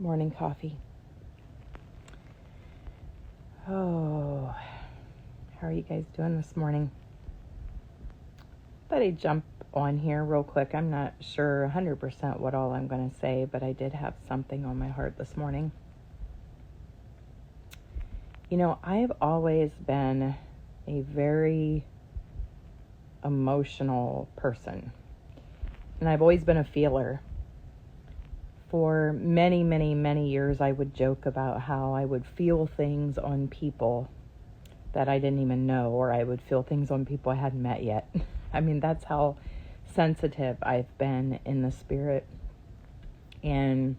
morning coffee. Oh, how are you guys doing this morning? Thought I'd jump on here real quick. I'm not sure 100% what all I'm going to say, but I did have something on my heart this morning. You know, I've always been a very emotional person, and I've always been a feeler. For many, many, many years, I would joke about how I would feel things on people that I didn't even know, or I would feel things on people I hadn't met yet. I mean, that's how sensitive I've been in the spirit. And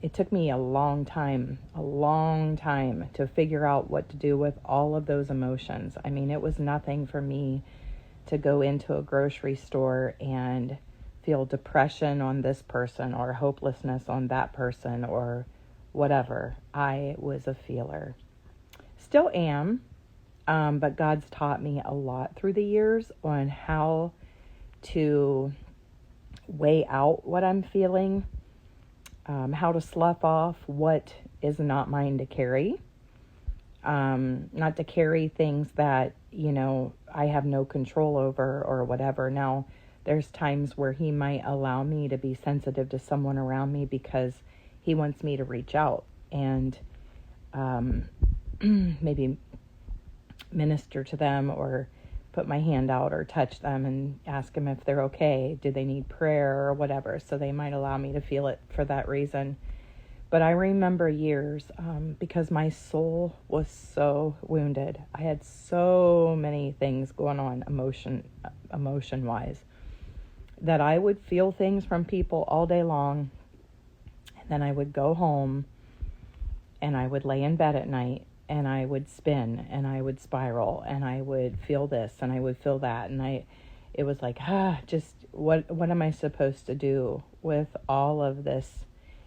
it took me a long time to figure out what to do with all of those emotions. I mean, it was nothing for me to go into a grocery store and feel depression on this person or hopelessness on that person or whatever. I was a feeler. Still am, but God's taught me a lot through the years on how to weigh out what I'm feeling, how to slough off what is not mine to carry, not to carry things that, I have no control over or whatever. Now, there's times where he might allow me to be sensitive to someone around me because he wants me to reach out and maybe minister to them or put my hand out or touch them and ask them if they're okay. Do they need prayer or whatever? So they might allow me to feel it for that reason. But I remember years because my soul was so wounded. I had so many things going on emotion-wise that I would feel things from people all day long. And then I would go home and I would lay in bed at night and I would spin and I would spiral and I would feel this and I would feel that. And it was like, just what am I supposed to do with all of this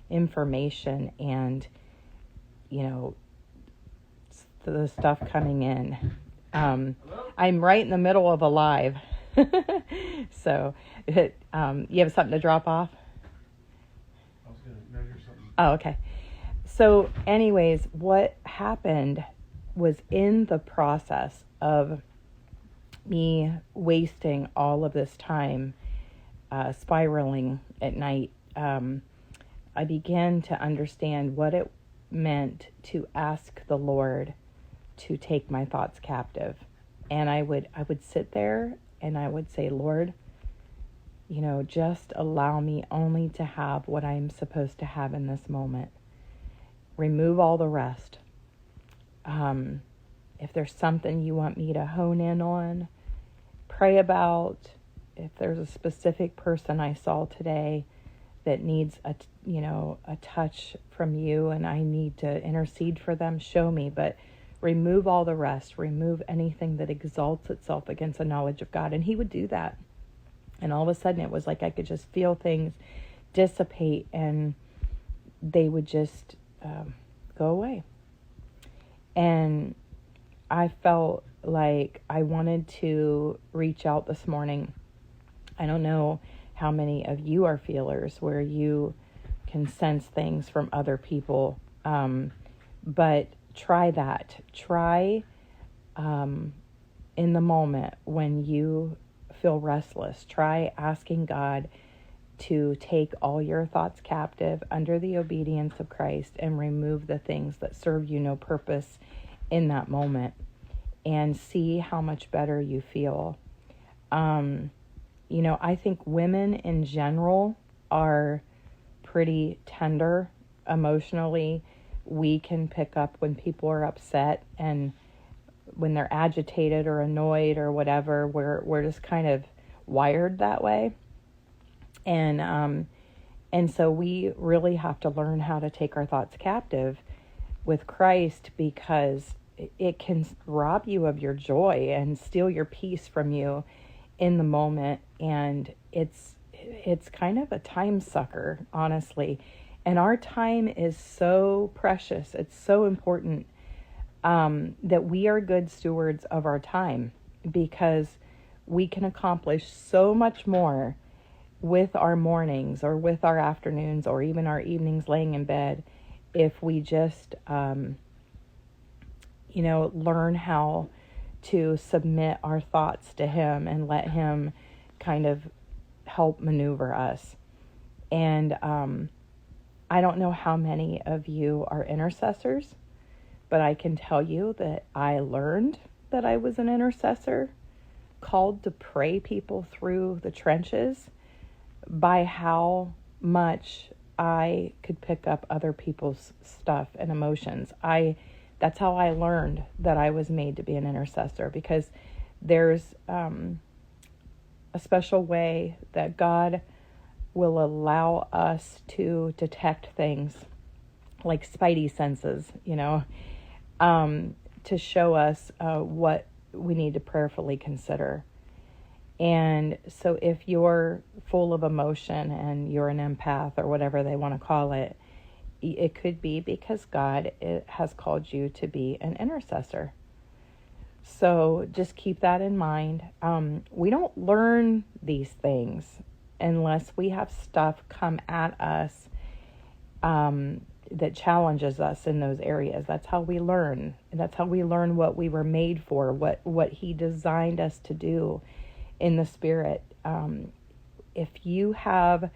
information and, the stuff coming in. I'm right in the middle of a live. So, you have something to drop off? I was going to measure something. Oh, okay. So anyways, what happened was in the process of me wasting all of this time spiraling at night, I began to understand what it meant to ask the Lord to take my thoughts captive. And I would sit there and I would say, Lord, just allow me only to have what I'm supposed to have in this moment. Remove all the rest. If there's something you want me to hone in on, pray about, if there's a specific person I saw today that needs a touch from you and I need to intercede for them, show me, but remove all the rest. Remove anything that exalts itself against the knowledge of God. And he would do that. And all of a sudden it was like I could just feel things dissipate and they would just go away. And I felt like I wanted to reach out this morning. I don't know how many of you are feelers where you can sense things from other people, but try that. Try in the moment when you feel restless, try asking God to take all your thoughts captive under the obedience of Christ and remove the things that serve you no purpose in that moment, and see how much better you feel. I think women in general are pretty tender emotionally. We can pick up when people are upset and when they're agitated or annoyed or whatever. We're just kind of wired that way. And so we really have to learn how to take our thoughts captive with Christ, because it can rob you of your joy and steal your peace from you in the moment. And it's kind of a time sucker, honestly. And our time is so precious. It's so important that we are good stewards of our time, because we can accomplish so much more with our mornings or with our afternoons or even our evenings laying in bed, if we just, learn how to submit our thoughts to Him and let Him kind of help maneuver us. And I don't know how many of you are intercessors, but I can tell you that I learned that I was an intercessor, called to pray people through the trenches, by how much I could pick up other people's stuff and emotions. That's how I learned that I was made to be an intercessor, because there's a special way that God will allow us to detect things like spidey senses, to show us what we need to prayerfully consider. And so if you're full of emotion and you're an empath or whatever they want to call it, it could be because God has called you to be an intercessor. So just keep that in mind. We don't learn these things unless we have stuff come at us that challenges us in those areas. That's how we learn. That's how we learn what we were made for, what He designed us to do in the Spirit. If you have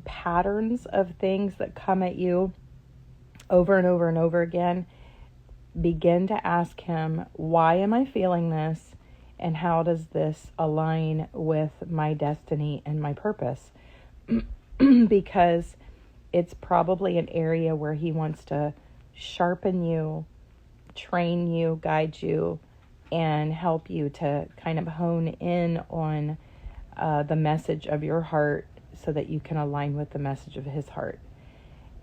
patterns of things that come at you over and over and over again, begin to ask Him, why am I feeling this? And how does this align with my destiny and my purpose? Because it's probably an area where He wants to sharpen you, train you, guide you, and help you to kind of hone in on the message of your heart so that you can align with the message of His heart.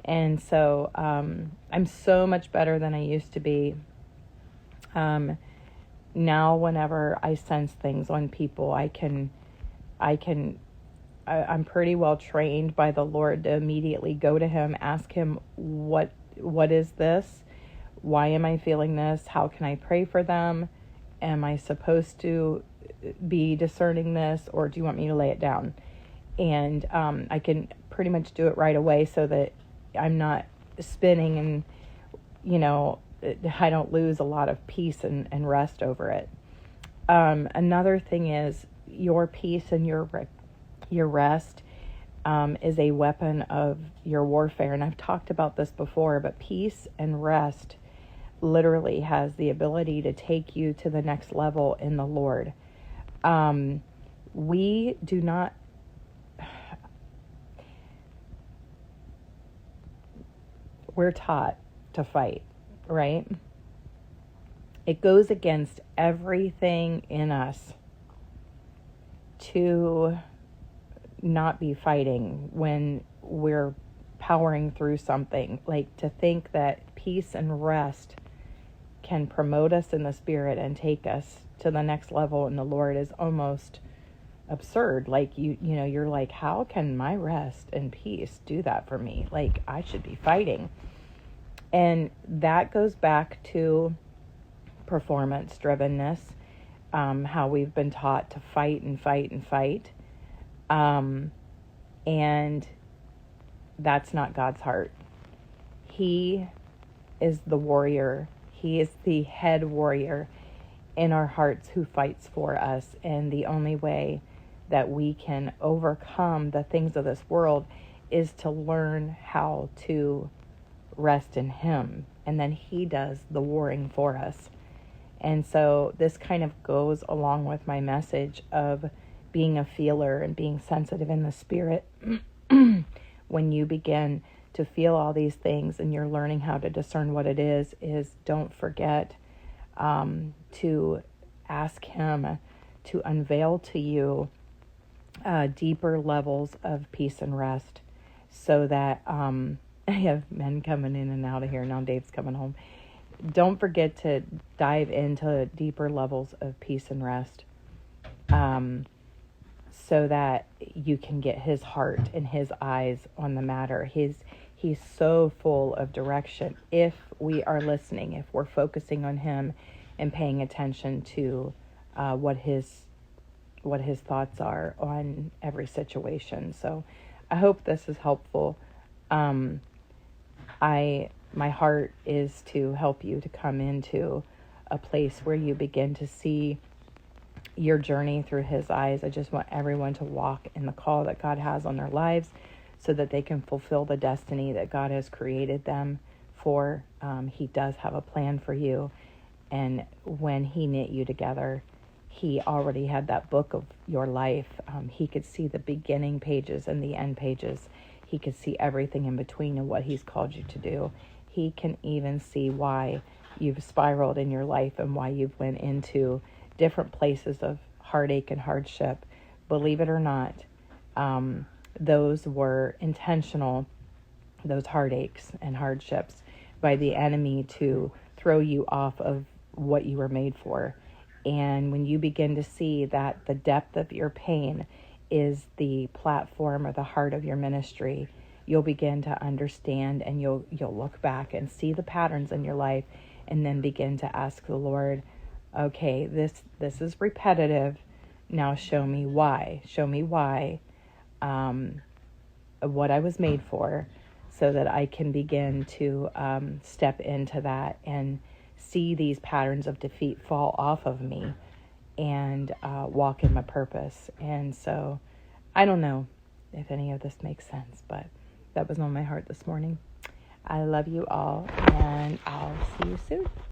And so I'm so much better than I used to be. Now whenever I sense things on people, I'm pretty well trained by the Lord to immediately go to Him, ask Him, what is this? Why am I feeling this? How can I pray for them? Am I supposed to be discerning this, or do you want me to lay it down? And I can pretty much do it right away so that I'm not spinning and, I don't lose a lot of peace and rest over it. Another thing is your peace and your rest is a weapon of your warfare. And I've talked about this before, but peace and rest literally has the ability to take you to the next level in the Lord. We do not... We're taught to fight, right? It goes against everything in us to not be fighting when we're powering through something. Like, to think that peace and rest can promote us in the Spirit and take us to the next level in the Lord is almost absurd. Like, you're like, how can my rest and peace do that for me? Like, I should be fighting. And that goes back to performance drivenness, how we've been taught to fight and fight and fight. And that's not God's heart. He is the warrior. He is the head warrior in our hearts who fights for us. And the only way that we can overcome the things of this world is to learn how to rest in Him. And then He does the warring for us. And so this kind of goes along with my message of being a feeler and being sensitive in the Spirit. When you begin to feel all these things and you're learning how to discern what it is don't forget to ask Him to unveil to you deeper levels of peace and rest, so that I have men coming in and out of here. Now Dave's coming home. Don't forget to dive into deeper levels of peace and rest, so that you can get His heart and His eyes on the matter. He's so full of direction if we are listening, if we're focusing on Him and paying attention to what His what his thoughts are on every situation. So I hope this is helpful. My heart is to help you to come into a place where you begin to see your journey through his eyes. I just want everyone to walk in the call that God has on their lives so that they can fulfill the destiny that God has created them for. He does have a plan for you. And when he knit you together, he already had that book of your life. He could see the beginning pages and the end pages. He could see everything in between and what he's called you to do. He can even see why you've spiraled in your life and why you've went into different places of heartache and hardship. Believe it or not, those were intentional, those heartaches and hardships, by the enemy to throw you off of what you were made for. And when you begin to see that the depth of your pain is the platform or the heart of your ministry, you'll begin to understand, and you'll look back and see the patterns in your life, and then begin to ask the Lord, okay, this is repetitive. Now show me why. Show me why, what I was made for, so that I can begin to step into that and see these patterns of defeat fall off of me and walk in my purpose. And so I don't know if any of this makes sense, but that was on my heart this morning. I love you all, and I'll see you soon.